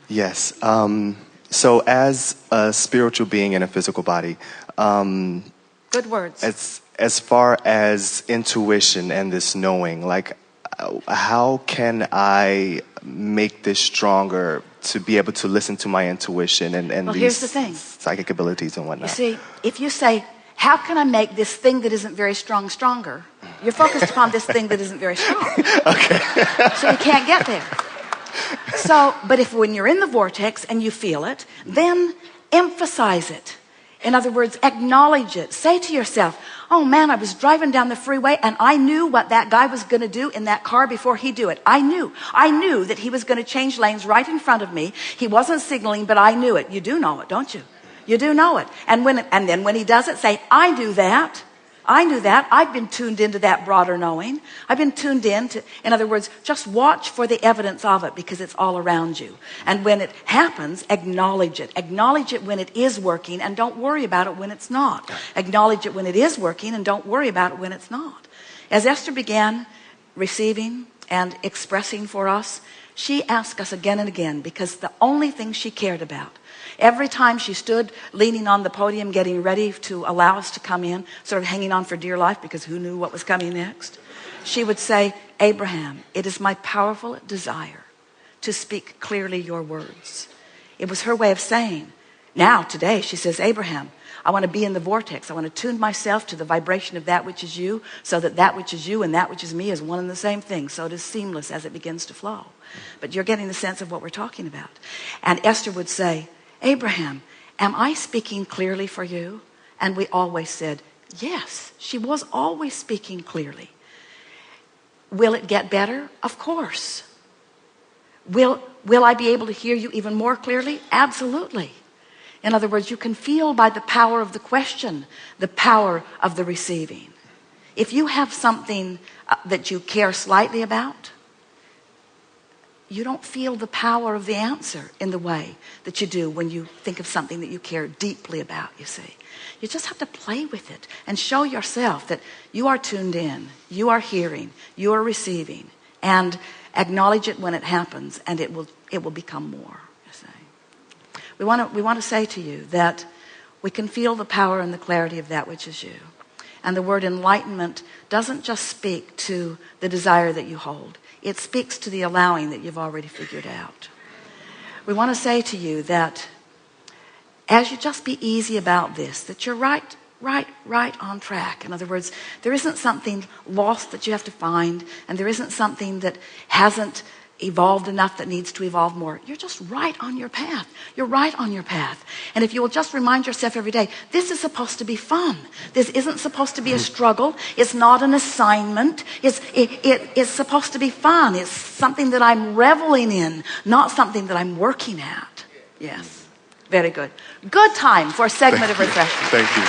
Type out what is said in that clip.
Yes. So as a spiritual being in a physical body, Good words. as far as intuition and this knowing, like, how can I make this stronger to be able to listen to my intuition and Well, these here's the thing. psychic abilities and You whatnot? see, if you say, how can I make this thing that isn't very strong stronger? You're focused upon this thing that isn't very strong. Okay. So you can't get there. So, but if when you're in the vortex and you feel it, then emphasize it. In other words, acknowledge it. Say to yourself, oh man, I was driving down the freeway and I knew what that guy was going to do in that car before he do it. I knew that he was going to change lanes right in front of me. He wasn't signaling, but I knew it. You do know it, don't you? You do know it. And then when he does it, say, I knew that. I knew that. I've been tuned into that broader knowing. I've been tuned in other words, just watch for the evidence of it because it's all around you. And when it happens, acknowledge it. Acknowledge it when it is working and don't worry about it when it's not. Acknowledge it when it is working and don't worry about it when it's not. As Esther began receiving and expressing for us, she asked us again and again because the only thing she cared about, every time she stood leaning on the podium getting ready to allow us to come in, sort of hanging on for dear life because who knew what was coming next, she would say, Abraham, it is my powerful desire to speak clearly your words. It was her way of saying, now today she says, Abraham, I want to be in the vortex. I want to tune myself to the vibration of that which is you so that that which is you and that which is me is one and the same thing. So it is seamless as it begins to flow. But you're getting the sense of what we're talking about. And Esther would say, Abraham, am I speaking clearly for you? And we always said, yes, she was always speaking clearly. Will it get better? Of course. Will I be able to hear you even more clearly? Absolutely. In other words, you can feel by the power of the question, the power of the receiving. If you have something that you care slightly about, you don't feel the power of the answer in the way that you do when you think of something that you care deeply about, you see. You just have to play with it and show yourself that you are tuned in, you are hearing, you are receiving, and acknowledge it when it happens, and it will become more, you see. We want to say to you that we can feel the power and the clarity of that which is you. And the word enlightenment doesn't just speak to the desire that you hold. It speaks to the allowing that you've already figured out. We want to say to you that as you just be easy about this, that you're right on track. In other words, there isn't something lost that you have to find, and there isn't something that hasn't evolved enough that needs to evolve more. You're just right on your path. You're right on your path. And if you will just remind yourself every day, this is supposed to be fun. This isn't supposed to be a struggle. It's not an assignment. It's supposed to be fun. It's something that I'm reveling in, not something that I'm working at. Yes. Very good. Good time for a segment of refreshment. Thank you.